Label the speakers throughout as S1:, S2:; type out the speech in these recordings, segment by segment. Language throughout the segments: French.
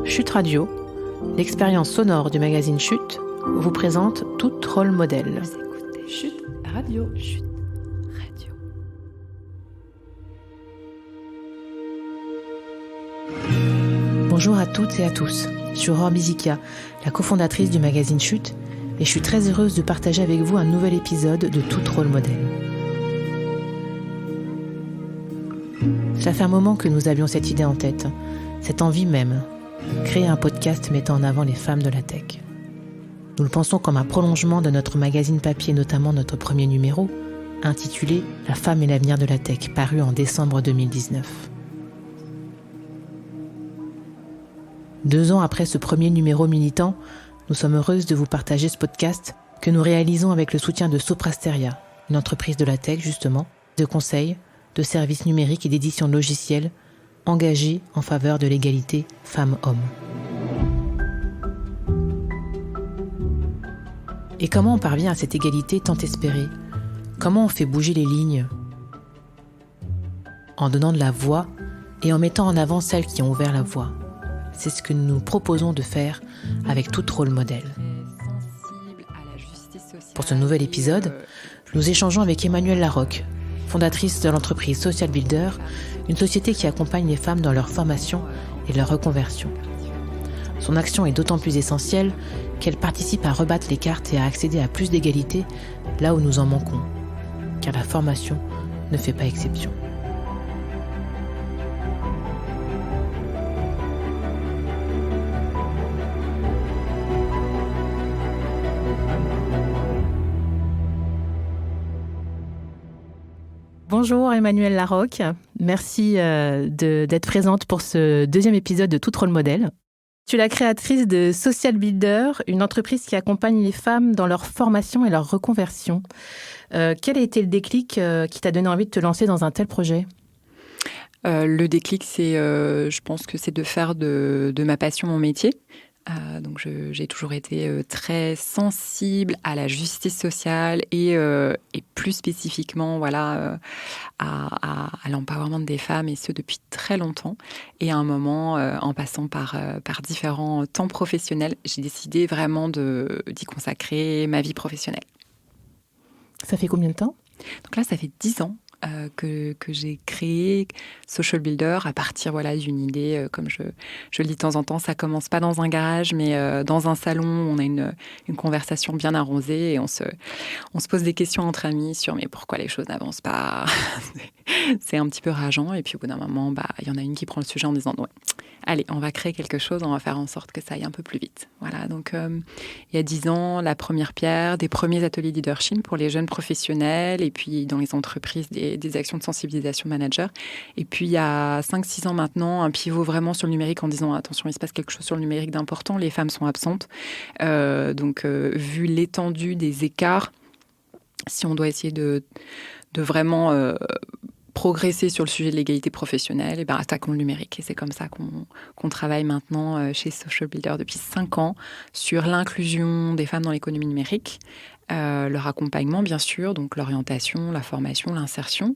S1: Chute Radio, l'expérience sonore du magazine Chute, vous présente tout rôle modèle.
S2: Vous écoutez Chute Radio. Chute Radio.
S1: Bonjour à toutes et à tous. Je suis Aurore Bizikia, la cofondatrice du magazine Chute, et je suis très heureuse de partager avec vous un nouvel épisode de tout rôle modèle. Ça fait un moment que nous avions cette idée en tête, cette envie même, créer un podcast mettant en avant les femmes de la tech. Nous le pensons comme un prolongement de notre magazine papier, notamment notre premier numéro, intitulé « La femme et l'avenir de la tech », paru en décembre 2019. 2 ans après ce premier numéro militant, nous sommes heureuses de vous partager ce podcast que nous réalisons avec le soutien de Soprasteria, une entreprise de la tech justement, de conseil, de services numériques et d'édition de logiciels engagés en faveur de l'égalité femmes-hommes. Et comment on parvient à cette égalité tant espérée ? Comment on fait bouger les lignes ? En donnant de la voix et en mettant en avant celles qui ont ouvert la voie. C'est ce que nous proposons de faire avec tout rôle modèle. Pour ce nouvel épisode, nous échangeons avec Emmanuelle Larocque, fondatrice de l'entreprise Social Builder, une société qui accompagne les femmes dans leur formation et leur reconversion. Son action est d'autant plus essentielle qu'elle participe à rebattre les cartes et à accéder à plus d'égalité là où nous en manquons, car la formation ne fait pas exception. Bonjour Emmanuelle Larocque, merci d'être présente pour ce deuxième épisode de Tout rôle modèle. Tu es la créatrice de Social Builder, une entreprise qui accompagne les femmes dans leur formation et leur reconversion. Quel a été le déclic qui t'a donné envie de te lancer dans un tel projet ?
S2: Le déclic, je pense que c'est de faire de ma passion mon métier. Donc j'ai toujours été très sensible à la justice sociale et plus spécifiquement à l'empowerment des femmes, et ce depuis très longtemps. Et à un moment, en passant par différents temps professionnels, j'ai décidé vraiment d'y consacrer ma vie professionnelle.
S1: Ça fait combien de temps ?
S2: Donc là, ça fait 10 ans. Que j'ai créé Social Builder à partir d'une idée, comme je le dis de temps en temps, ça commence pas dans un garage, mais dans un salon où on a une conversation bien arrosée et on se pose des questions entre amis sur mais pourquoi les choses n'avancent pas. C'est un petit peu rageant, et puis au bout d'un moment, il y en a une qui prend le sujet en disant ouais, allez, on va créer quelque chose, on va faire en sorte que ça aille un peu plus vite. Voilà, donc il y a 10 ans, la première pierre, des premiers ateliers leadership pour les jeunes professionnels, et puis dans les entreprises, des actions de sensibilisation manager. Et puis il y a 5-6 ans maintenant, un pivot vraiment sur le numérique en disant attention, il se passe quelque chose sur le numérique d'important, les femmes sont absentes. Donc vu l'étendue des écarts, si on doit essayer de vraiment progresser sur le sujet de l'égalité professionnelle, attaquons le numérique. Et c'est comme ça qu'on travaille maintenant chez Social Builder depuis 5 ans sur l'inclusion des femmes dans l'économie numérique, leur accompagnement bien sûr, donc l'orientation, la formation, l'insertion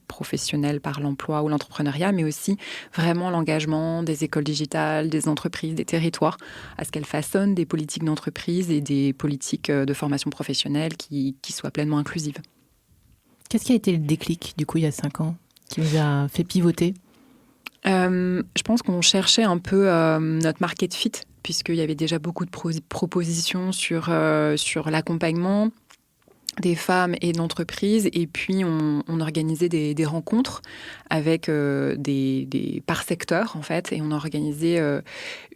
S2: professionnelle par l'emploi ou l'entrepreneuriat, mais aussi vraiment l'engagement des écoles digitales, des entreprises, des territoires, à ce qu'elles façonnent des politiques d'entreprise et des politiques de formation professionnelle qui soient pleinement inclusives.
S1: Qu'est-ce qui a été le déclic, du coup, il y a 5 ans, qui vous a fait pivoter ?
S2: Je pense qu'on cherchait un peu notre market fit, puisqu'il y avait déjà beaucoup de propositions sur l'accompagnement des femmes et d'entreprises, et puis on organisait des rencontres avec par secteur en fait, et on a organisé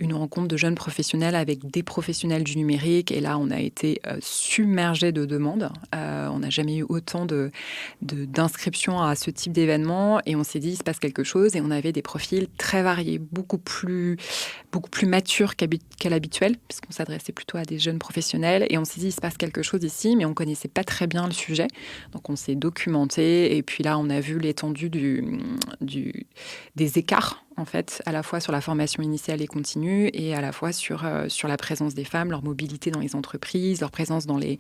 S2: une rencontre de jeunes professionnels avec des professionnels du numérique, et là on a été submergés de demandes. On n'a jamais eu autant d'inscriptions à ce type d'événement, et on s'est dit il se passe quelque chose, et on avait des profils très variés, beaucoup plus matures qu'à l'habituel, puisqu'on s'adressait plutôt à des jeunes professionnels, et on s'est dit il se passe quelque chose ici, mais on connaissait pas très bien le sujet. Donc on s'est documenté, et puis là on a vu l'étendue des écarts en fait, à la fois sur la formation initiale et continue et à la fois sur la présence des femmes, leur mobilité dans les entreprises, leur présence dans les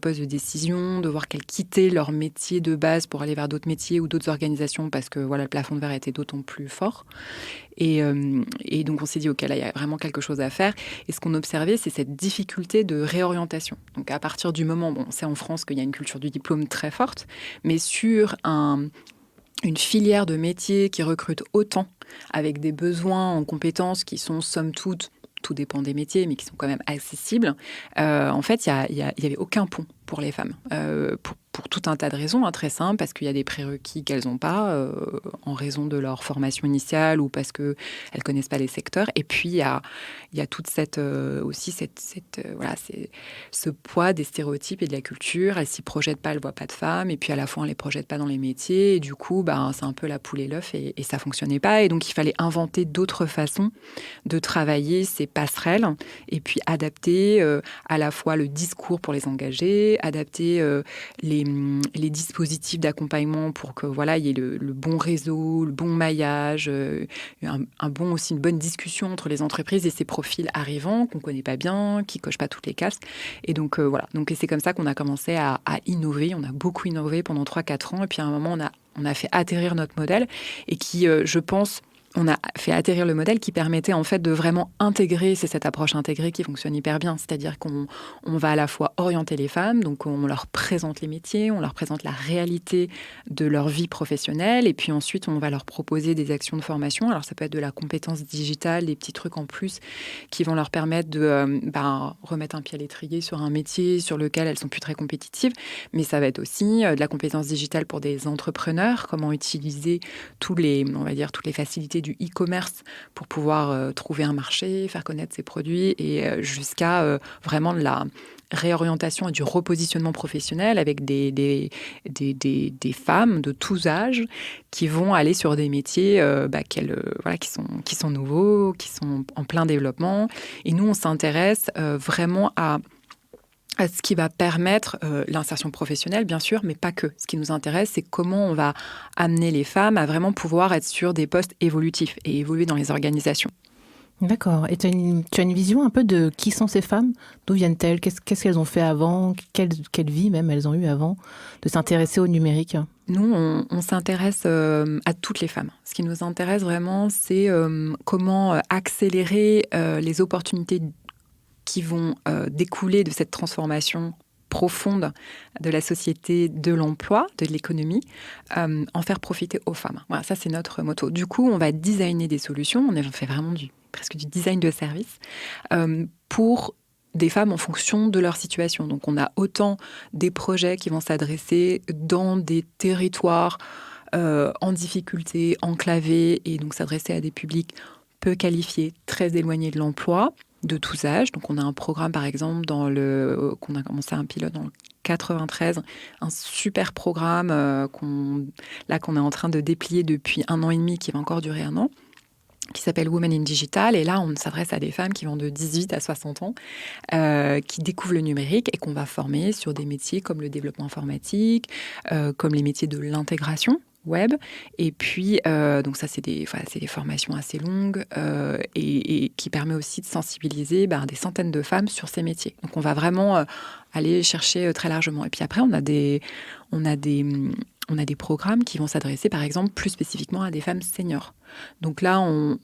S2: postes de décision, de voir qu'elles quittaient leur métier de base pour aller vers d'autres métiers ou d'autres organisations parce que voilà, le plafond de verre était d'autant plus fort. Et donc, on s'est dit, OK, là, il y a vraiment quelque chose à faire. Et ce qu'on observait, c'est cette difficulté de réorientation. Donc, à partir du moment, c'est en France qu'il y a une culture du diplôme très forte, mais sur une filière de métiers qui recrute autant, avec des besoins en compétences qui sont, somme toute, tout dépend des métiers, mais qui sont quand même accessibles, en fait, il y avait aucun pont pour les femmes, pour tout un tas de raisons, très simples, parce qu'il y a des prérequis qu'elles n'ont pas, en raison de leur formation initiale ou parce qu'elles ne connaissent pas les secteurs. Et puis, il y a toute ce poids des stéréotypes et de la culture. Elles ne s'y projettent pas, elles ne voient pas de femmes, et puis à la fois, on ne les projette pas dans les métiers. Et du coup, c'est un peu la poule et l'œuf, et ça ne fonctionnait pas. Et donc, il fallait inventer d'autres façons de travailler ces passerelles, et puis adapter à la fois le discours pour les engager, adapter les dispositifs d'accompagnement pour que voilà, il y ait le bon réseau, le bon maillage, aussi une bonne discussion entre les entreprises et ces profils arrivants qu'on ne connaît pas bien, qui ne cochent pas toutes les cases. Et donc, voilà. Donc, c'est comme ça qu'on a commencé à innover. On a beaucoup innové pendant 3-4 ans. Et puis, à un moment, on a fait atterrir notre modèle et qui, je pense... On a fait atterrir le modèle qui permettait en fait de vraiment intégrer, c'est cette approche intégrée qui fonctionne hyper bien, c'est-à-dire qu'on va à la fois orienter les femmes, donc on leur présente les métiers, on leur présente la réalité de leur vie professionnelle, et puis ensuite on va leur proposer des actions de formation. Alors ça peut être de la compétence digitale, des petits trucs en plus qui vont leur permettre de remettre un pied à l'étrier sur un métier sur lequel elles sont plus très compétitives, mais ça va être aussi de la compétence digitale pour des entrepreneurs, comment utiliser toutes les facilités du e-commerce pour pouvoir trouver un marché, faire connaître ses produits et jusqu'à vraiment de la réorientation et du repositionnement professionnel avec des femmes de tous âges qui vont aller sur des métiers qui sont nouveaux, qui sont en plein développement. Et nous, on s'intéresse vraiment à ce qui va permettre l'insertion professionnelle, bien sûr, mais pas que. Ce qui nous intéresse, c'est comment on va amener les femmes à vraiment pouvoir être sur des postes évolutifs et évoluer dans les organisations.
S1: D'accord. Et tu as une vision un peu de qui sont ces femmes ? D'où viennent-elles ? Qu'est-ce qu'elles ont fait avant ? Quelle vie même elles ont eu avant de s'intéresser au numérique ?
S2: Nous, on s'intéresse à toutes les femmes. Ce qui nous intéresse vraiment, c'est comment accélérer les opportunités qui vont découler de cette transformation profonde de la société, de l'emploi, de l'économie, en faire profiter aux femmes. Voilà, ça, c'est notre motto. Du coup, on va designer des solutions. On fait vraiment presque du design de service pour des femmes en fonction de leur situation. Donc, on a autant des projets qui vont s'adresser dans des territoires en difficulté, enclavés, et donc s'adresser à des publics peu qualifiés, très éloignés de l'emploi, de tous âges. Donc, on a un programme, par exemple, qu'on a commencé un pilote dans le 93, un super programme qu'on est en train de déplier depuis 1 an et demi, qui va encore durer 1 an, qui s'appelle Women in Digital. Et là, on s'adresse à des femmes qui vont de 18 à 60 ans, qui découvrent le numérique et qu'on va former sur des métiers comme le développement informatique, comme les métiers de l'intégration web. Et puis, donc ça, c'est des formations assez longues et qui permet aussi de sensibiliser des centaines de femmes sur ces métiers. Donc, on va vraiment aller chercher très largement. Et puis après, on a des programmes qui vont s'adresser, par exemple, plus spécifiquement à des femmes seniors. Donc là, on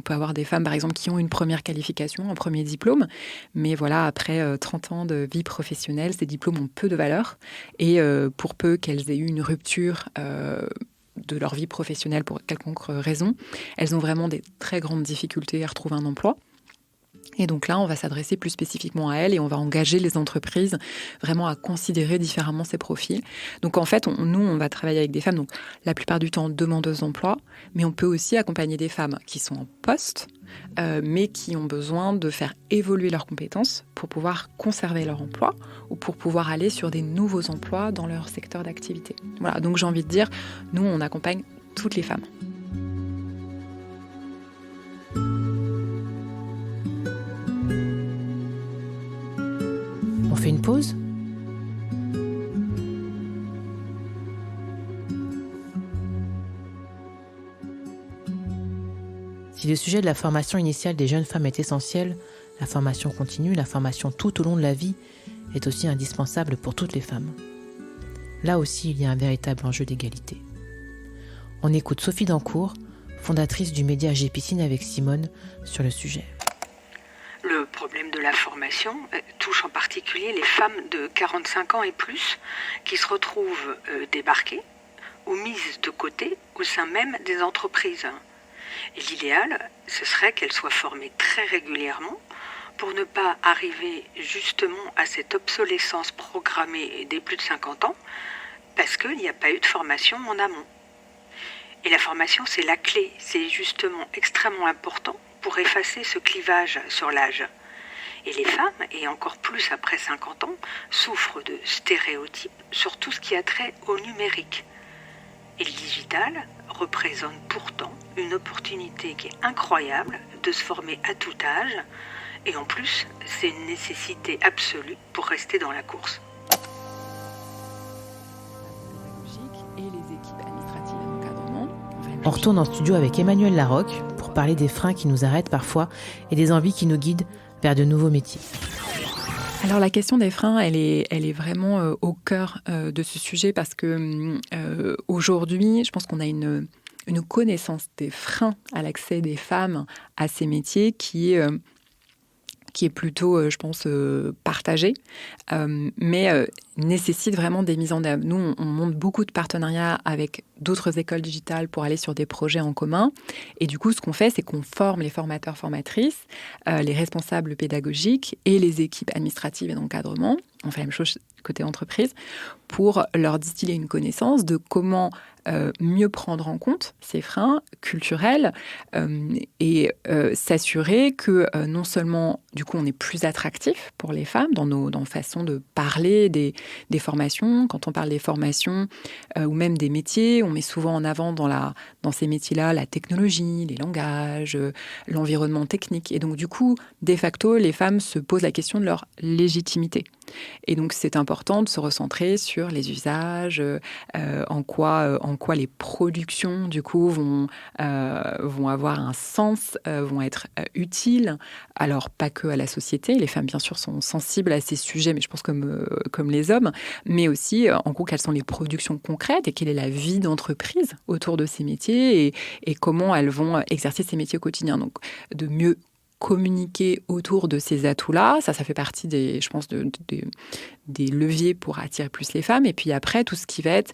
S2: peut avoir des femmes, par exemple, qui ont une première qualification, un premier diplôme, mais voilà, après 30 ans de vie professionnelle, ces diplômes ont peu de valeur. Et pour peu qu'elles aient eu une rupture de leur vie professionnelle pour quelconque raison, elles ont vraiment des très grandes difficultés à retrouver un emploi. Et donc là, on va s'adresser plus spécifiquement à elles et on va engager les entreprises vraiment à considérer différemment ces profils. Donc en fait, on va travailler avec des femmes, donc la plupart du temps demandeuses d'emploi, mais on peut aussi accompagner des femmes qui sont en poste, mais qui ont besoin de faire évoluer leurs compétences pour pouvoir conserver leur emploi ou pour pouvoir aller sur des nouveaux emplois dans leur secteur d'activité. Voilà, donc j'ai envie de dire, nous, on accompagne toutes les femmes.
S1: On fait une pause ? Si le sujet de la formation initiale des jeunes femmes est essentiel, la formation continue, la formation tout au long de la vie est aussi indispensable pour toutes les femmes. Là aussi, il y a un véritable enjeu d'égalité. On écoute Sophie Dancourt, fondatrice du média Gépicine avec Simone, sur le sujet.
S3: Le problème de la formation touche en particulier les femmes de 45 ans et plus qui se retrouvent débarquées ou mises de côté au sein même des entreprises. Et l'idéal, ce serait qu'elles soient formées très régulièrement pour ne pas arriver justement à cette obsolescence programmée des plus de 50 ans parce qu'il n'y a pas eu de formation en amont. Et la formation, c'est la clé, c'est justement extrêmement important pour effacer ce clivage sur l'âge. Et les femmes, et encore plus après 50 ans, souffrent de stéréotypes sur tout ce qui a trait au numérique. Et le digital représente pourtant une opportunité qui est incroyable de se former à tout âge. Et en plus, c'est une nécessité absolue pour rester dans la course.
S2: Et les équipes administratives et d'encadrement.
S1: On retourne en studio avec Emmanuelle Larocque pour parler des freins qui nous arrêtent parfois et des envies qui nous guident vers de nouveaux métiers.
S2: Alors la question des freins, elle est vraiment au cœur de ce sujet parce que aujourd'hui, je pense qu'on a une connaissance des freins à l'accès des femmes à ces métiers qui est plutôt, je pense, partagée, mais nécessite vraiment des mises en œuvre. Nous, on monte beaucoup de partenariats avec d'autres écoles digitales pour aller sur des projets en commun. Et du coup, ce qu'on fait, c'est qu'on forme les formateurs, formatrices, les responsables pédagogiques et les équipes administratives et d'encadrement. On fait la même chose côté entreprise pour leur distiller une connaissance de comment mieux prendre en compte ces freins culturels et s'assurer que non seulement, du coup, on est plus attractif pour les femmes dans nos façons de parler des formations. Quand on parle des formations ou même des métiers, on met souvent en avant dans ces métiers-là la technologie, les langages, l'environnement technique. Et donc, du coup, de facto, les femmes se posent la question de leur légitimité. Et donc, c'est important de se recentrer sur les usages, en quoi les productions, du coup, vont avoir un sens, vont être utiles. Alors, pas que à la société. Les femmes, bien sûr, sont sensibles à ces sujets, mais je pense comme les hommes. Mais aussi, en gros, quelles sont les productions concrètes et quelle est la vie d'entreprise autour de ces métiers et comment elles vont exercer ces métiers au quotidien. Donc, de mieux communiquer autour de ces atouts-là, ça fait partie des leviers pour attirer plus les femmes. Et puis après, tout ce qui va être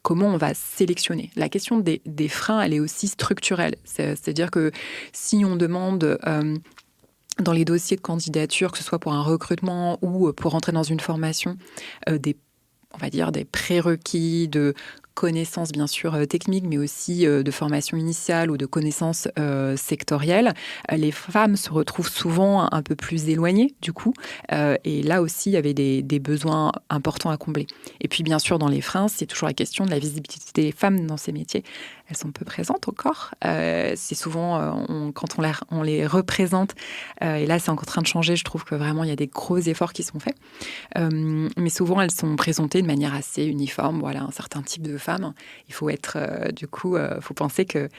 S2: comment on va sélectionner. La question des freins, elle est aussi structurelle. C'est-à-dire que si on demande dans les dossiers de candidature, que ce soit pour un recrutement ou pour rentrer dans une formation, on va dire des prérequis de connaissances bien sûr techniques, mais aussi de formation initiale ou de connaissances sectorielles, les femmes se retrouvent souvent un peu plus éloignées du coup. Et là aussi, il y avait des besoins importants à combler. Et puis bien sûr, dans les freins, c'est toujours la question de la visibilité des femmes dans ces métiers. Elles sont peu présentes encore. C'est souvent, quand on les représente, et là c'est encore en train de changer, je trouve que vraiment il y a des gros efforts qui sont faits. Mais souvent, elles sont présentées de manière assez uniforme. Voilà, un certain type de femmes. Il faut être, faut penser que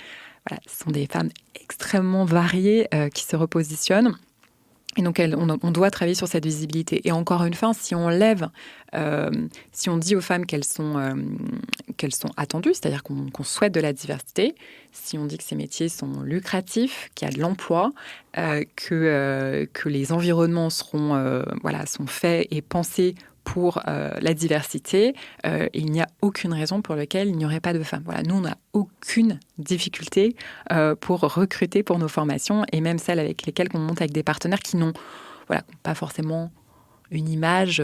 S2: voilà, ce sont des femmes extrêmement variées qui se repositionnent. Et donc, on doit travailler sur cette visibilité. Et encore une fois, si on si on dit aux femmes qu'elles sont attendues, c'est-à-dire qu'on souhaite de la diversité, si on dit que ces métiers sont lucratifs, qu'il y a de l'emploi, que les environnements sont faits et pensés pour la diversité, il n'y a aucune raison pour laquelle il n'y aurait pas de femmes. Voilà, nous, on n'a aucune difficulté pour recruter pour nos formations, et même celles avec lesquelles on monte avec des partenaires qui n'ont pas forcément une image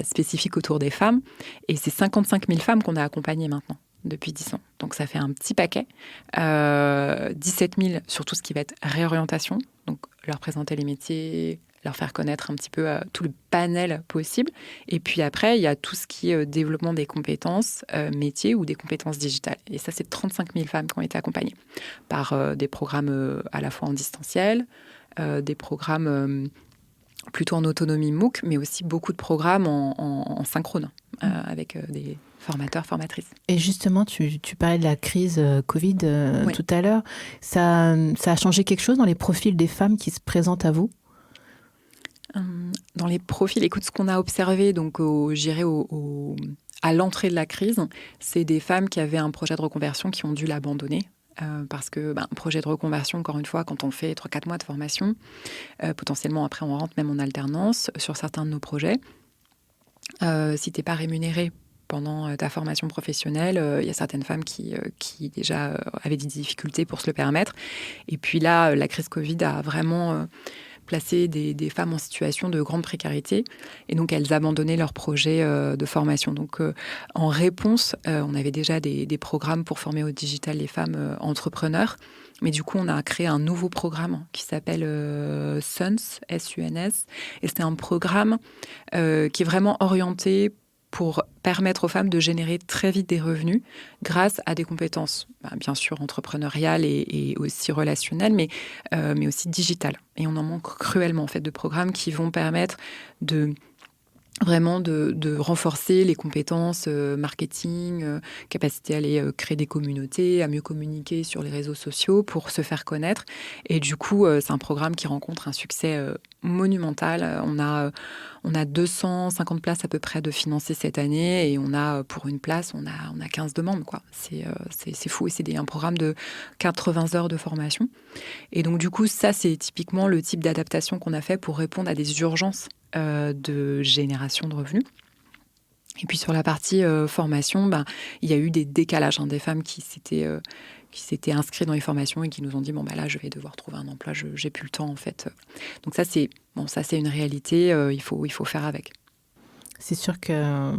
S2: spécifique autour des femmes. Et c'est 55 000 femmes qu'on a accompagnées maintenant, depuis 10 ans. Donc ça fait un petit paquet. 17 000 sur tout ce qui va être réorientation, donc leur présenter les métiers, leur faire connaître un petit peu tout le panel possible. Et puis après, il y a tout ce qui est développement des compétences métiers ou des compétences digitales. Et ça, c'est 35 000 femmes qui ont été accompagnées par des programmes à la fois en distanciel, des programmes plutôt en autonomie MOOC, mais aussi beaucoup de programmes en synchrone avec des formateurs, formatrices.
S1: Et justement, tu parlais de la crise Covid
S2: Ouais.
S1: tout à l'heure. Ça a changé quelque chose dans les profils des femmes qui se présentent à vous ?
S2: Dans les profils, écoute, ce qu'on a observé, donc j'irais à l'entrée de la crise, c'est des femmes qui avaient un projet de reconversion qui ont dû l'abandonner. Parce que un projet de reconversion, encore une fois, quand on fait 3-4 mois de formation, potentiellement après on rentre même en alternance sur certains de nos projets. Si tu n'es pas rémunéré pendant ta formation professionnelle, il y a certaines femmes qui déjà avaient des difficultés pour se le permettre. Et puis là, la crise Covid a vraiment placé des femmes en situation de grande précarité. Et donc, elles abandonnaient leur projet de formation. Donc, en réponse, on avait déjà des programmes pour former au digital les femmes entrepreneurs. Mais du coup, on a créé un nouveau programme qui s'appelle SUNS, S-U-N-S. Et c'était un programme qui est vraiment orienté pour permettre aux femmes de générer très vite des revenus grâce à des compétences, bien sûr entrepreneuriales et aussi relationnelles, mais aussi digitales. Et on en manque cruellement en fait de programmes qui vont permettre de renforcer les compétences marketing, capacité à aller créer des communautés, à mieux communiquer sur les réseaux sociaux pour se faire connaître. Et du coup, c'est un programme qui rencontre un succès monumental. On a 250 places à peu près de financées cette année et on a, pour une place, on a 15 demandes, quoi. C'est fou et c'est un programme de 80 heures de formation. Et donc, du coup, ça, c'est typiquement le type d'adaptation qu'on a fait pour répondre à des urgences de génération de revenus. Et puis sur la partie formation, il y a eu des décalages des femmes qui s'étaient inscrites dans les formations et qui nous ont dit là je vais devoir trouver un emploi, j'ai plus le temps en fait. Donc ça c'est une réalité, il faut faire avec.
S1: C'est sûr que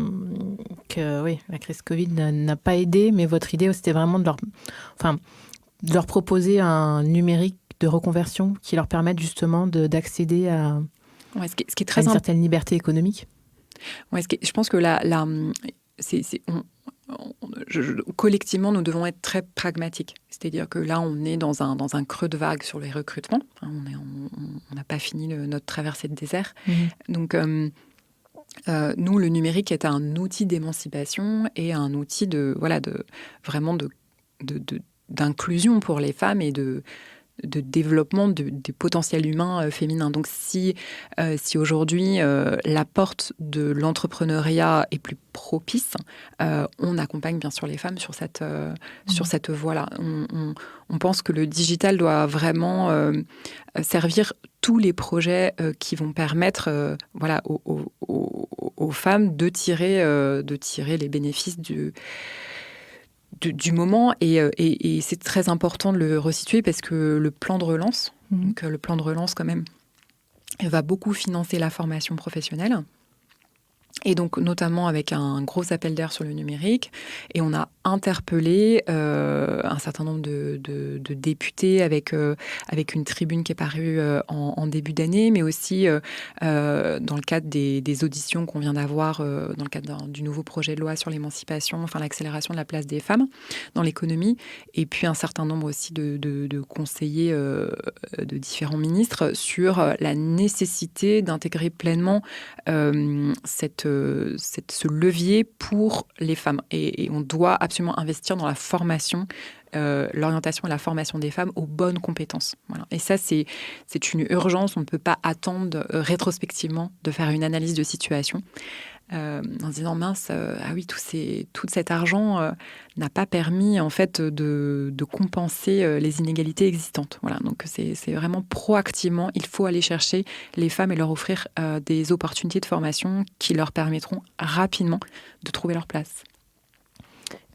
S1: oui, la crise Covid n'a pas aidé, mais votre idée c'était vraiment de leur proposer un numérique de reconversion qui leur permette justement d'accéder à
S2: ce qui est très
S1: une certaine liberté économique.
S2: Ouais, je pense que collectivement, nous devons être très pragmatiques. C'est-à-dire que là, on est dans un creux de vague sur les recrutements. On n'a pas fini notre traversée de désert. Donc, nous, le numérique est un outil d'émancipation et un outil d'inclusion pour les femmes et de développement des potentiels humains féminins. Donc si aujourd'hui la porte de l'entrepreneuriat est plus propice, on accompagne bien sûr les femmes sur cette voie-là. On pense que le digital doit vraiment servir tous les projets qui vont permettre aux femmes de tirer les bénéfices du moment et c'est très important de le resituer parce que le plan de relance, donc le plan de relance quand même, va beaucoup financer la formation professionnelle. Et donc, notamment avec un gros appel d'air sur le numérique. Et on a interpellé un certain nombre de députés avec une tribune qui est parue en début d'année, mais aussi dans le cadre des auditions qu'on vient d'avoir, dans le cadre du nouveau projet de loi sur l'émancipation, enfin l'accélération de la place des femmes dans l'économie. Et puis un certain nombre aussi de conseillers de différents ministres sur la nécessité d'intégrer pleinement ce levier pour les femmes. Et on doit absolument investir dans la formation, l'orientation et la formation des femmes aux bonnes compétences. Voilà. Et ça, c'est une urgence. On ne peut pas attendre rétrospectivement de faire une analyse de situation en se disant mince, tout cet argent n'a pas permis en fait de compenser les inégalités existantes. Voilà, donc c'est vraiment proactivement, il faut aller chercher les femmes et leur offrir des opportunités de formation qui leur permettront rapidement de trouver leur place.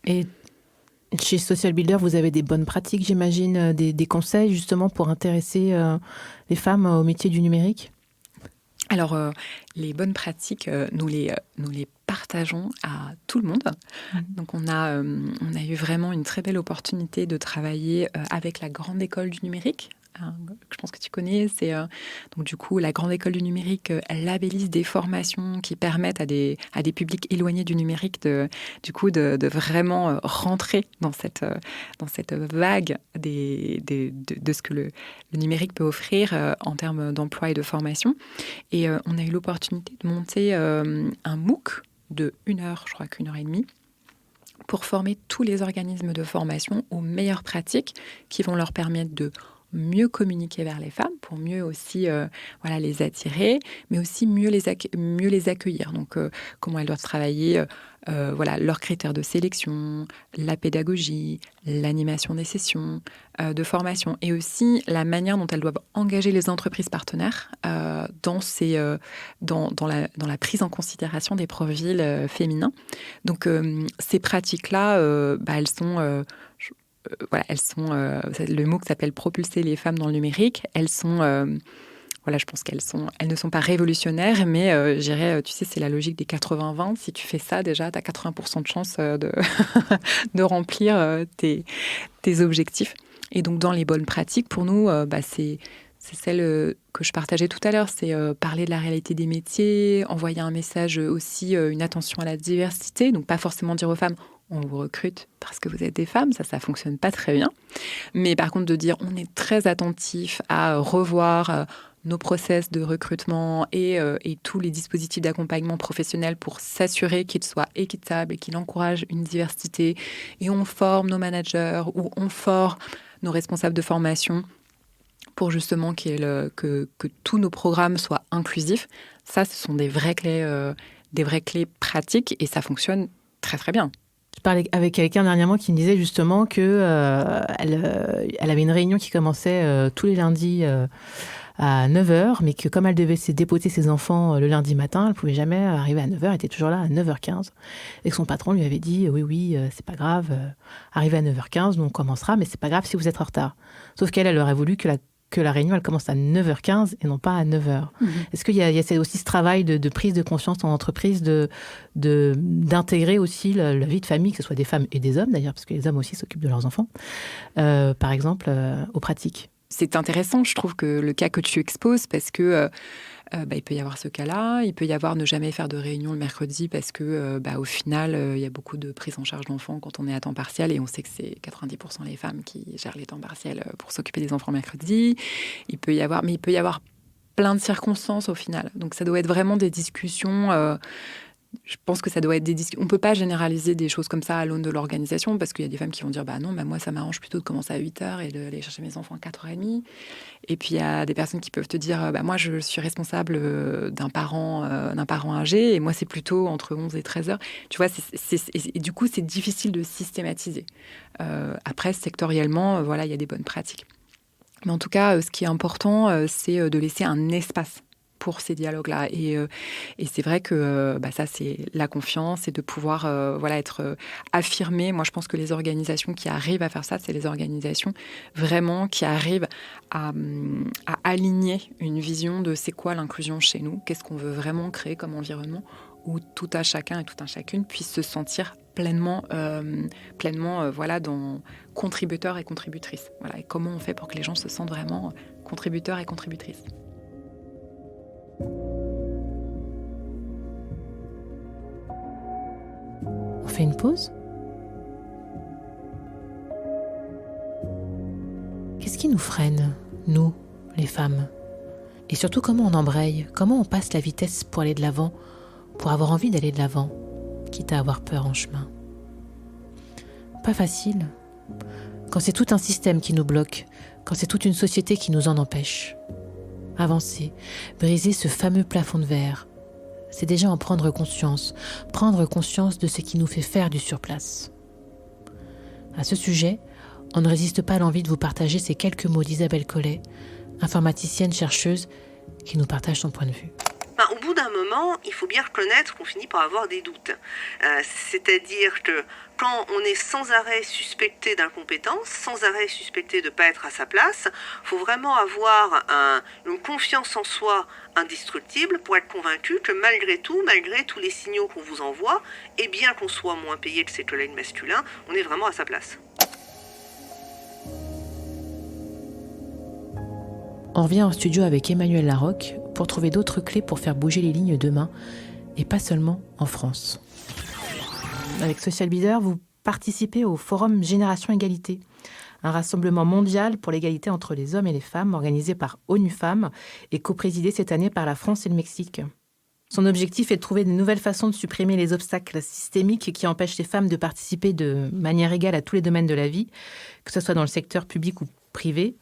S1: Et chez Social Builder, vous avez des bonnes pratiques, j'imagine, des conseils justement pour intéresser les femmes au métier du numérique ?
S2: Alors, les bonnes pratiques, nous les partageons à tout le monde. Donc, on a eu vraiment une très belle opportunité de travailler avec la Grande École du Numérique je pense que tu connais. C'est donc du coup la Grande École du Numérique labellise des formations qui permettent à des publics éloignés du numérique de vraiment rentrer dans cette vague de ce que le numérique peut offrir en termes d'emploi et de formation. Et on a eu l'opportunité de monter un MOOC de 1 heure, je crois qu'1 heure et demie, pour former tous les organismes de formation aux meilleures pratiques qui vont leur permettre de mieux communiquer vers les femmes, pour mieux aussi les attirer, mais aussi mieux les accueillir. Donc, comment elles doivent travailler, leurs critères de sélection, la pédagogie, l'animation des sessions de formation, et aussi la manière dont elles doivent engager les entreprises partenaires dans la prise en considération des profils féminins. Donc, ces pratiques-là, elles sont... le MOOC s'appelle Propulser les femmes dans le numérique. Elles sont, je pense elles ne sont pas révolutionnaires, mais je dirais, tu sais, c'est la logique des 80-20. Si tu fais ça, déjà, tu as 80% de chance de remplir tes objectifs. Et donc, dans les bonnes pratiques, pour nous, c'est celle que je partageais tout à l'heure, c'est parler de la réalité des métiers, envoyer un message aussi, une attention à la diversité, donc pas forcément dire aux femmes on vous recrute parce que vous êtes des femmes, ça fonctionne pas très bien. Mais par contre, de dire on est très attentif à revoir nos process de recrutement et tous les dispositifs d'accompagnement professionnel pour s'assurer qu'ils soient équitables et qu'ils encouragent une diversité. Et on forme nos managers ou on forme nos responsables de formation pour justement que tous nos programmes soient inclusifs. Ça, ce sont des vraies clés pratiques et ça fonctionne très, très bien.
S1: Je parlais avec quelqu'un dernièrement qui me disait justement que elle avait une réunion qui commençait tous les lundis à 9h, mais que comme elle devait déposer ses enfants le lundi matin, elle ne pouvait jamais arriver à 9h, elle était toujours là à 9h15. Et que son patron lui avait dit oui, c'est pas grave, arrivez à 9h15, nous on commencera, mais c'est pas grave si vous êtes en retard. Sauf qu'elle aurait voulu que la réunion, elle commence à 9h15 et non pas à 9h. Mmh. Est-ce qu'il y a aussi ce travail de prise de conscience en entreprise, d'intégrer aussi la vie de famille, que ce soit des femmes et des hommes d'ailleurs, parce que les hommes aussi s'occupent de leurs enfants, par exemple, aux pratiques?
S2: C'est intéressant, je trouve, que le cas que tu exposes, parce que il peut y avoir ce cas-là, il peut y avoir ne jamais faire de réunion le mercredi parce que au final, il y a beaucoup de prise en charge d'enfants quand on est à temps partiel et on sait que c'est 90% les femmes qui gèrent les temps partiels pour s'occuper des enfants le mercredi. Il peut y avoir plein de circonstances au final. Donc ça doit être vraiment des discussions... Je pense que ça doit être des discussions. On ne peut pas généraliser des choses comme ça à l'aune de l'organisation parce qu'il y a des femmes qui vont dire non, moi ça m'arrange plutôt de commencer à 8h et d'aller chercher mes enfants à 4h30. Et puis il y a des personnes qui peuvent te dire moi je suis responsable d'un parent âgé et moi c'est plutôt entre 11 et 13h. Tu vois, et du coup c'est difficile de systématiser. Après, sectoriellement, il y a des bonnes pratiques. Mais en tout cas, ce qui est important, c'est de laisser un espace pour ces dialogues-là. Et c'est vrai que ça, c'est la confiance et de pouvoir être affirmé. Moi, je pense que les organisations qui arrivent à faire ça, c'est les organisations vraiment qui arrivent à aligner une vision de c'est quoi l'inclusion chez nous, qu'est-ce qu'on veut vraiment créer comme environnement où tout un chacun et tout un chacune puisse se sentir pleinement dans contributeurs et contributrices. Voilà. Et comment on fait pour que les gens se sentent vraiment contributeurs et contributrices.
S1: On fait une pause ? Qu'est-ce qui nous freine, nous, les femmes ? Et surtout, comment on embraye ? Comment on passe la vitesse pour aller de l'avant, pour avoir envie d'aller de l'avant, quitte à avoir peur en chemin ? Pas facile. Quand c'est tout un système qui nous bloque, quand c'est toute une société qui nous en empêche. Avancer, briser ce fameux plafond de verre, c'est déjà en prendre conscience de ce qui nous fait faire du surplace. À ce sujet, on ne résiste pas à l'envie de vous partager ces quelques mots d'Isabelle Collet, informaticienne chercheuse, qui nous partage son point de vue.
S4: Au bout d'un moment, il faut bien reconnaître qu'on finit par avoir des doutes. C'est-à-dire que quand on est sans arrêt suspecté d'incompétence, sans arrêt suspecté de ne pas être à sa place, il faut vraiment avoir une confiance en soi indestructible pour être convaincu que malgré tout, malgré tous les signaux qu'on vous envoie, et bien qu'on soit moins payé que ses collègues masculins, on est vraiment à sa place.
S1: On revient en studio avec Emmanuelle Larocque pour trouver d'autres clés pour faire bouger les lignes demain, et pas seulement en France. Avec Social Builder, vous participez au Forum Génération Égalité, un rassemblement mondial pour l'égalité entre les hommes et les femmes, organisé par ONU Femmes et coprésidé cette année par la France et le Mexique. Son objectif est de trouver de nouvelles façons de supprimer les obstacles systémiques qui empêchent les femmes de participer de manière égale à tous les domaines de la vie, que ce soit dans le secteur public ou privé.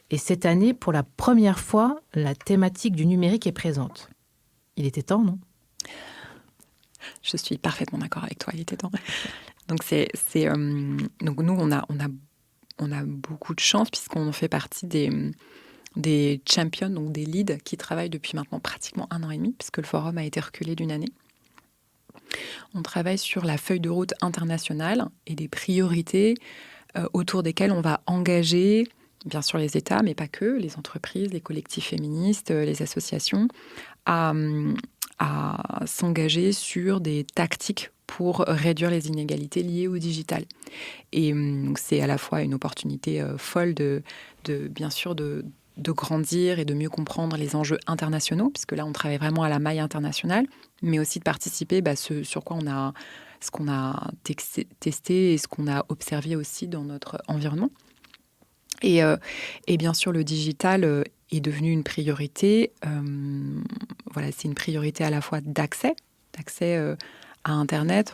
S1: Et cette année, pour la première fois, la thématique du numérique est présente. Il était temps, non ?
S2: Je suis parfaitement d'accord avec toi, il était temps. Donc, donc nous, on a beaucoup de chance puisqu'on fait partie des champions, donc des leads qui travaillent depuis maintenant pratiquement 1 an et demi, puisque le forum a été reculé d'1 année. On travaille sur la feuille de route internationale et des priorités autour desquelles on va engager, bien sûr les États, mais pas que, les entreprises, les collectifs féministes, les associations, à s'engager sur des tactiques pour réduire les inégalités liées au digital. Et donc c'est à la fois une opportunité folle bien sûr de grandir et de mieux comprendre les enjeux internationaux, puisque là on travaille vraiment à la maille internationale, mais aussi de participer sur quoi ce qu'on a testé et ce qu'on a observé aussi dans notre environnement. Et bien sûr, le digital est devenu une priorité. C'est une priorité à la fois d'accès à Internet.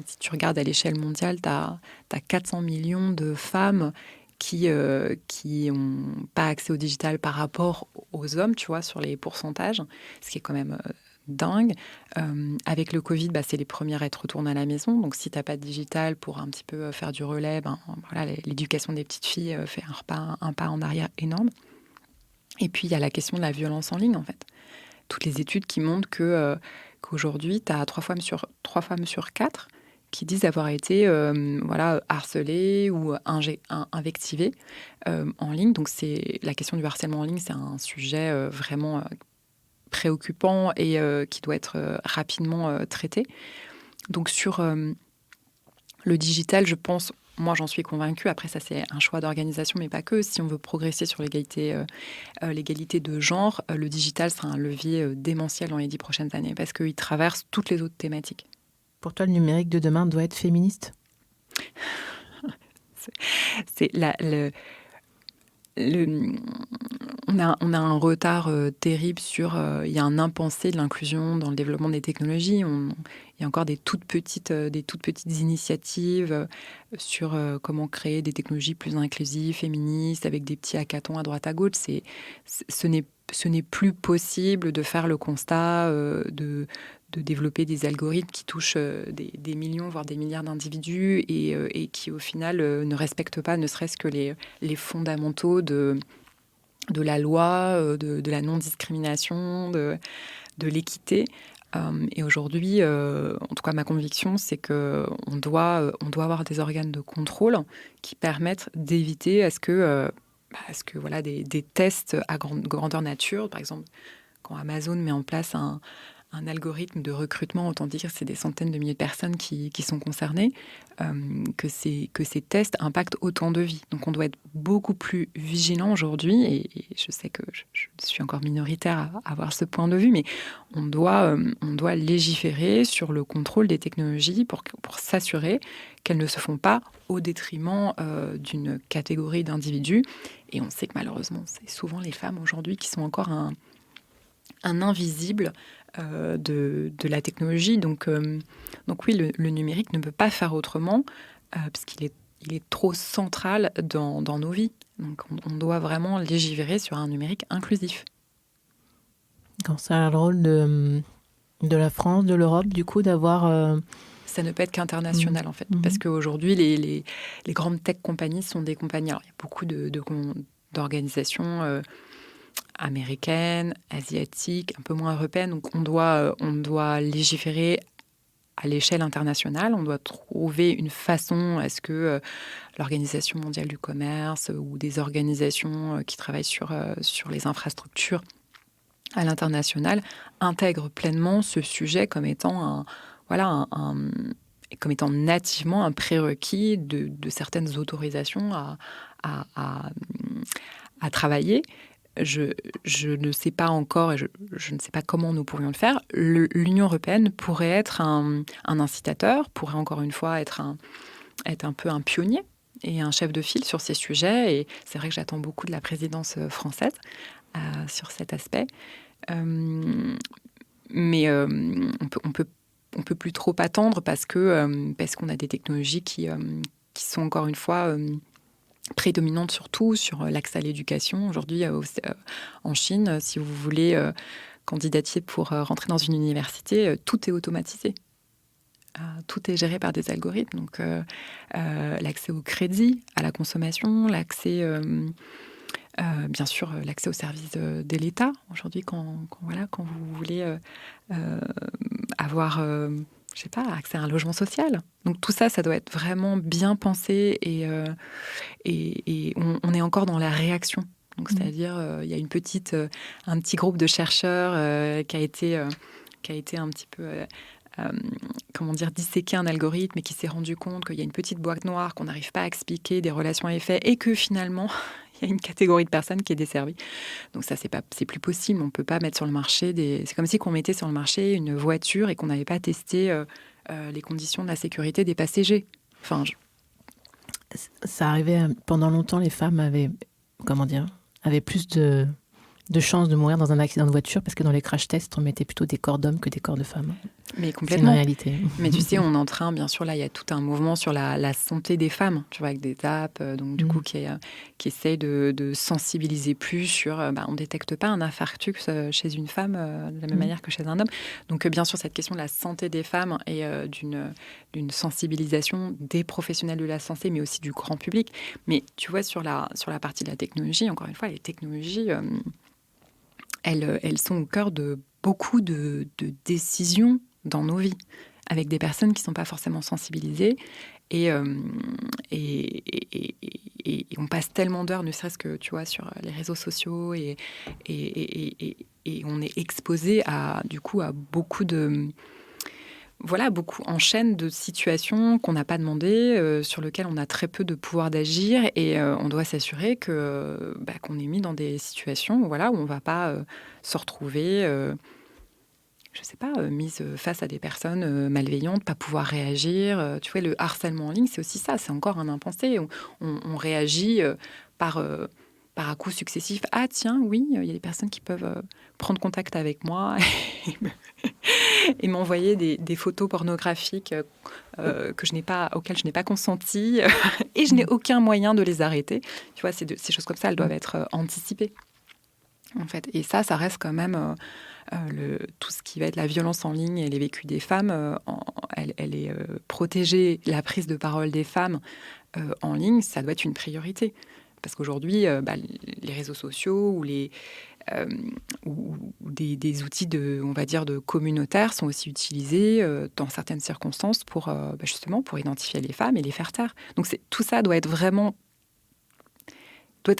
S2: Si tu regardes à l'échelle mondiale, tu as 400 millions de femmes qui n'ont pas accès au digital par rapport aux hommes, tu vois, sur les pourcentages, ce qui est quand même dingue. Avec le Covid, c'est les premières à être retournées à la maison. Donc, si tu n'as pas de digital pour un petit peu faire du relais, l'éducation des petites filles fait un pas en arrière énorme. Et puis, il y a la question de la violence en ligne, en fait. Toutes les études qui montrent qu'aujourd'hui, tu as 3 femmes sur 4 qui disent avoir été harcelées ou invectivées en ligne. Donc, la question du harcèlement en ligne, c'est un sujet vraiment préoccupant et qui doit être rapidement traité. Donc, sur le digital, je pense, moi j'en suis convaincue, après ça c'est un choix d'organisation, mais pas que, si on veut progresser sur l'égalité de genre, le digital sera un levier démentiel dans les 10 prochaines années, parce qu'il traverse toutes les autres thématiques.
S1: Pour toi, le numérique de demain doit être féministe ?
S2: On a un retard terrible sur... il y a un impensé de l'inclusion dans le développement des technologies. Il y a encore des toutes petites initiatives sur comment créer des technologies plus inclusives, féministes, avec des petits hackathons à droite à gauche. Ce n'est plus possible de faire le constat de développer des algorithmes qui touchent des millions, voire des milliards d'individus et qui, au final, ne respectent pas ne serait-ce que les fondamentaux de la loi, de la non-discrimination, de l'équité. Et aujourd'hui, en tout cas, ma conviction, c'est qu'on doit avoir des organes de contrôle qui permettent d'éviter à ce que des tests à grandeur nature, par exemple, quand Amazon met en place un algorithme de recrutement, autant dire que c'est des centaines de milliers de personnes qui sont concernées, que ces tests impactent autant de vies. Donc on doit être beaucoup plus vigilant aujourd'hui, et je sais que je suis encore minoritaire à avoir ce point de vue, mais on doit légiférer sur le contrôle des technologies pour s'assurer qu'elles ne se font pas au détriment d'une catégorie d'individus. Et on sait que malheureusement, c'est souvent les femmes aujourd'hui qui sont encore un invisible de la technologie. Donc oui, le numérique ne peut pas faire autrement puisqu'il est trop central dans nos vies. Donc on doit vraiment légiférer sur un numérique inclusif.
S1: Quand ça a le rôle de la France, de l'Europe, du coup, d'avoir...
S2: Ça ne peut être qu'international, en fait. Parce qu'aujourd'hui, les grandes tech compagnies sont des compagnies... Alors, il y a beaucoup d'organisations... américaines, asiatiques, un peu moins européennes. Donc on doit légiférer à l'échelle internationale. On doit trouver une façon à ce que l'Organisation mondiale du commerce ou des organisations qui travaillent sur les infrastructures à l'international intègrent pleinement ce sujet comme étant comme étant nativement un prérequis de certaines autorisations à travailler. je ne sais pas encore, et je ne sais pas comment nous pourrions le faire. L'Union européenne pourrait être un incitateur, pourrait encore une fois être un peu un pionnier et un chef de file sur ces sujets. Et c'est vrai que j'attends beaucoup de la présidence française sur cet aspect. Mais on peut plus trop attendre parce qu'on a des technologies qui sont encore une fois prédominantes surtout sur l'accès à l'éducation. Aujourd'hui, en Chine, si vous voulez candidater pour rentrer dans une université, tout est automatisé. Tout est géré par des algorithmes. Donc, l'accès au crédit, à la consommation, l'accès... bien sûr, l'accès aux services de l'État. Aujourd'hui, quand vous voulez avoir, je sais pas, accès à un logement social. Donc tout ça, ça doit être vraiment bien pensé et on est encore dans la réaction. Donc c'est-à-dire, il y a un petit groupe de chercheurs qui a été un petit peu disséquer un algorithme et qui s'est rendu compte qu'il y a une petite boîte noire qu'on n'arrive pas à expliquer des relations à effet et que finalement il y a une catégorie de personnes qui est desservie. Donc ça, c'est plus possible. On ne peut pas mettre sur le marché c'est comme si on mettait sur le marché une voiture et qu'on n'avait pas testé les conditions de la sécurité des passagers.
S1: Ça arrivait pendant longtemps, les femmes avaient plus de chances de mourir dans un accident de voiture parce que dans les crash tests, on mettait plutôt des corps d'hommes que des corps de femmes.
S2: Mais complètement.
S1: C'est une réalité.
S2: Mais tu sais, on est en train, bien sûr, là, il y a tout un mouvement sur la santé des femmes, tu vois, avec des apps, donc du coup, qui essayent de sensibiliser plus sur, on ne détecte pas un infarctus chez une femme de la même manière que chez un homme. Donc, bien sûr, cette question de la santé des femmes et d'une sensibilisation des professionnels de la santé, mais aussi du grand public. Mais tu vois, sur la partie de la technologie, encore une fois, les technologies, elles sont au cœur de beaucoup de décisions dans nos vies, avec des personnes qui ne sont pas forcément sensibilisées. Et on passe tellement d'heures, ne serait-ce que, tu vois, sur les réseaux sociaux, et on est exposé du coup, à beaucoup en chaîne de situations qu'on n'a pas demandées, sur lesquelles on a très peu de pouvoir d'agir, et on doit s'assurer qu'on est mis dans des situations où on ne va pas se retrouver... je sais pas, mise face à des personnes malveillantes, pas pouvoir réagir. Tu vois, le harcèlement en ligne, c'est aussi ça, c'est encore un impensé. On réagit par à-coups successifs. Ah tiens, oui, il y a des personnes qui peuvent prendre contact avec moi et m'envoyer des photos pornographiques auxquelles je n'ai pas consenti et je n'ai aucun moyen de les arrêter. Tu vois, ces choses comme ça, elles doivent être anticipées, en fait. Et ça reste quand même... tout ce qui va être la violence en ligne et les vécus des femmes, elle est protégée. La prise de parole des femmes en ligne, ça doit être une priorité. Parce qu'aujourd'hui, les réseaux sociaux ou des outils de communautaires sont aussi utilisés dans certaines circonstances pour identifier les femmes et les faire taire. Donc tout ça doit être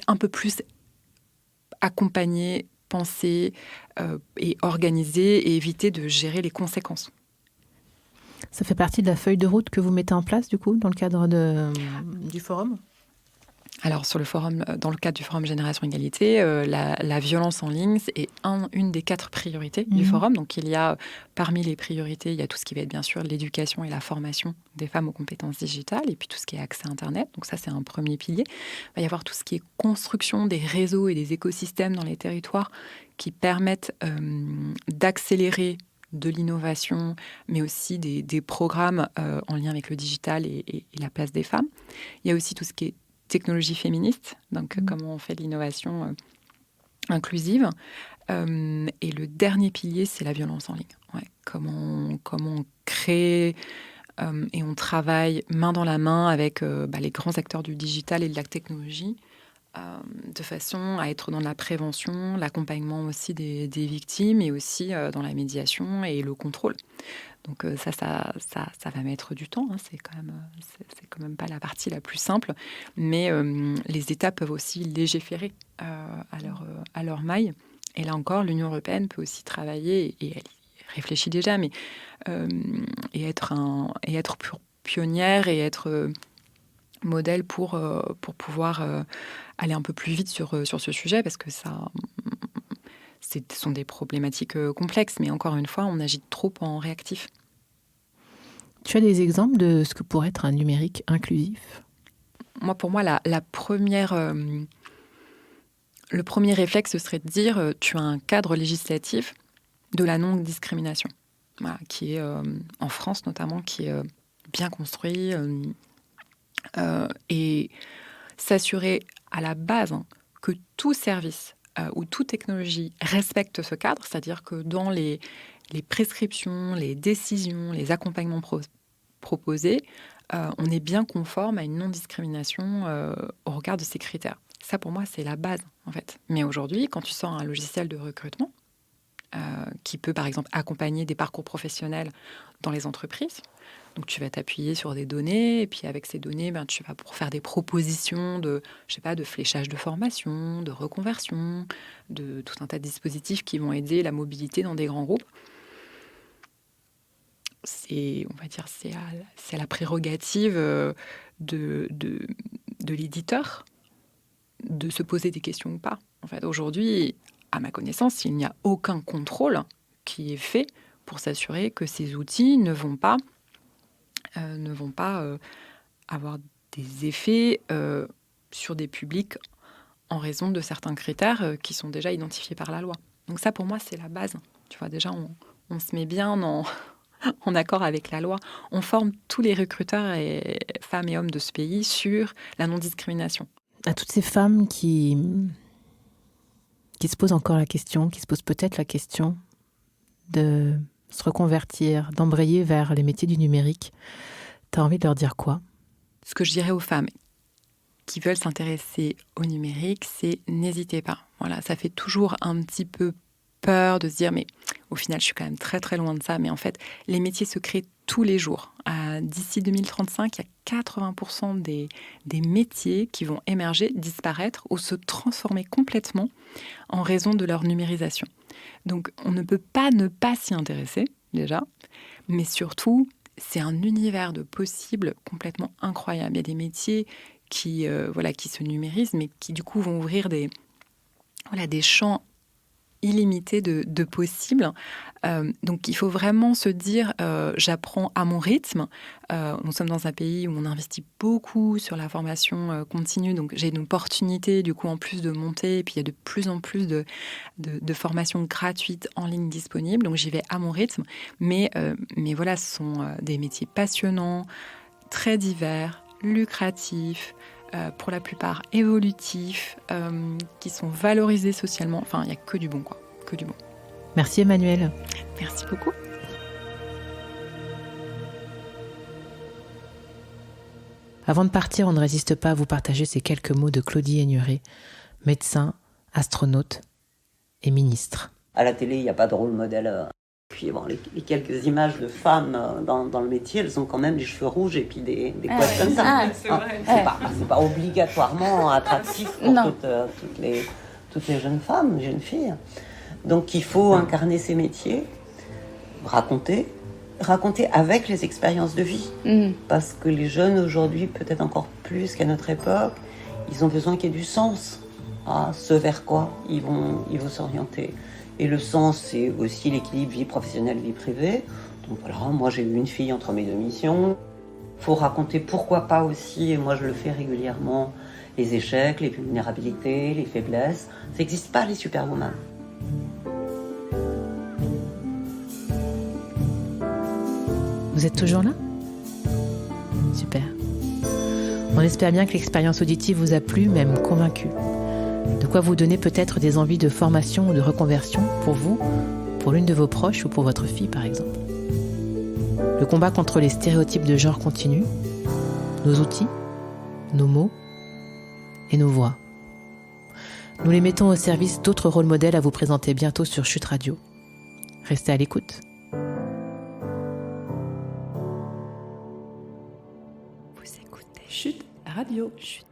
S2: un peu plus accompagné, penser et organiser et éviter de gérer les conséquences.
S1: Ça fait partie de la feuille de route que vous mettez en place, du coup, dans le cadre du forum ?
S2: Alors, dans le cadre du Forum Génération Égalité, la violence en ligne est une des 4 priorités du forum. Donc, parmi les priorités, il y a tout ce qui va être, bien sûr, l'éducation et la formation des femmes aux compétences digitales, et puis tout ce qui est accès à Internet. Donc ça, c'est un premier pilier. Il va y avoir tout ce qui est construction des réseaux et des écosystèmes dans les territoires qui permettent d'accélérer de l'innovation, mais aussi des programmes en lien avec le digital et la place des femmes. Il y a aussi tout ce qui est technologie féministe, donc comment on fait de l'innovation inclusive. Et le dernier pilier, c'est la violence en ligne. Ouais. Comment on crée et on travaille main dans la main avec les grands acteurs du digital et de la technologie, de façon à être dans la prévention, l'accompagnement aussi des victimes, et aussi dans la médiation et le contrôle. Donc ça va mettre du temps, hein. C'est quand même pas la partie la plus simple, mais les États peuvent aussi légiférer à leur maille. Et là encore, l'Union européenne peut aussi travailler, et elle réfléchit déjà, mais et être pionnière et être modèle pour pouvoir aller un peu plus vite sur ce sujet, parce que ce sont des problématiques complexes, mais encore une fois, on agit trop en réactif.
S1: Tu as des exemples de ce que pourrait être un numérique inclusif ?
S2: Moi, pour moi, le premier réflexe, ce serait de dire tu as un cadre législatif de la non-discrimination, voilà, qui est, en France notamment, qui est bien construit, et s'assurer à la base que tout service ou toute technologie respecte ce cadre, c'est-à-dire que dans les prescriptions, les décisions, les accompagnements proposés, on est bien conforme à une non-discrimination au regard de ces critères. Ça, pour moi, c'est la base, en fait. Mais aujourd'hui, quand tu sors un logiciel de recrutement, qui peut, par exemple, accompagner des parcours professionnels dans les entreprises, donc tu vas t'appuyer sur des données, et puis avec ces données, tu vas pour faire des propositions de fléchage de formation, de reconversion, de tout un tas de dispositifs qui vont aider la mobilité dans des grands groupes. C'est à la prérogative de l'éditeur de se poser des questions ou pas. En fait, aujourd'hui, à ma connaissance, il n'y a aucun contrôle qui est fait pour s'assurer que ces outils ne vont pas avoir des effets sur des publics en raison de certains critères qui sont déjà identifiés par la loi. Donc ça, pour moi, c'est la base. Tu vois, déjà, on se met bien en accord avec la loi. On forme tous les recruteurs, femmes et hommes de ce pays, sur la non-discrimination.
S1: À toutes ces femmes qui se posent encore la question, qui se posent peut-être la question de se reconvertir, d'embrayer vers les métiers du numérique, tu as envie de leur dire quoi ?
S2: Ce que je dirais aux femmes qui veulent s'intéresser au numérique, c'est n'hésitez pas. Voilà, ça fait toujours un petit peu peur de se dire, mais au final, je suis quand même très très loin de ça. Mais en fait, les métiers se créent tous les jours. D'ici 2035, il y a 80% des métiers qui vont émerger, disparaître ou se transformer complètement en raison de leur numérisation. Donc, on ne peut pas ne pas s'y intéresser, déjà. Mais surtout, c'est un univers de possibles complètement incroyable. Il y a des métiers qui se numérisent, mais qui du coup vont ouvrir des champs illimités de possibles. Donc il faut vraiment se dire j'apprends à mon rythme. Nous sommes dans un pays où on investit beaucoup sur la formation continue, donc j'ai une opportunité du coup en plus de monter, et puis il y a de plus en plus de formations gratuites en ligne disponibles, donc j'y vais à mon rythme, mais voilà, ce sont des métiers passionnants, très divers, lucratifs, pour la plupart évolutifs, qui sont valorisés socialement. Enfin, il n'y a que du bon, quoi. Que du bon.
S1: Merci Emmanuelle.
S2: Merci beaucoup.
S1: Avant de partir, on ne résiste pas à vous partager ces quelques mots de Claudie Aigneret, médecin, astronaute et ministre.
S5: À la télé, il n'y a pas de rôle modèle. Puis bon, les quelques images de femmes dans le métier, elles ont quand même les cheveux rouges et puis des couettes comme ça. C'est pas obligatoirement attractif pour toutes les jeunes femmes, jeunes filles. Donc il faut incarner ces métiers, raconter avec les expériences de vie. Parce que les jeunes aujourd'hui, peut-être encore plus qu'à notre époque, ils ont besoin qu'il y ait du sens à ce vers quoi ils vont s'orienter. Et le sens, c'est aussi l'équilibre vie professionnelle, vie privée. Donc voilà, moi j'ai eu une fille entre mes deux missions. Il faut raconter pourquoi pas aussi, et moi je le fais régulièrement, les échecs, les vulnérabilités, les faiblesses. Ça n'existe pas les superwomen.
S1: Vous êtes toujours là ? Super. On espère bien que l'expérience auditive vous a plu, même convaincu. De quoi vous donner peut-être des envies de formation ou de reconversion pour vous, pour l'une de vos proches ou pour votre fille par exemple. Le combat contre les stéréotypes de genre continue, nos outils, nos mots et nos voix. Nous les mettons au service d'autres rôles modèles à vous présenter bientôt sur Chute Radio. Restez à l'écoute.
S2: Vous écoutez Chute Radio. Chute.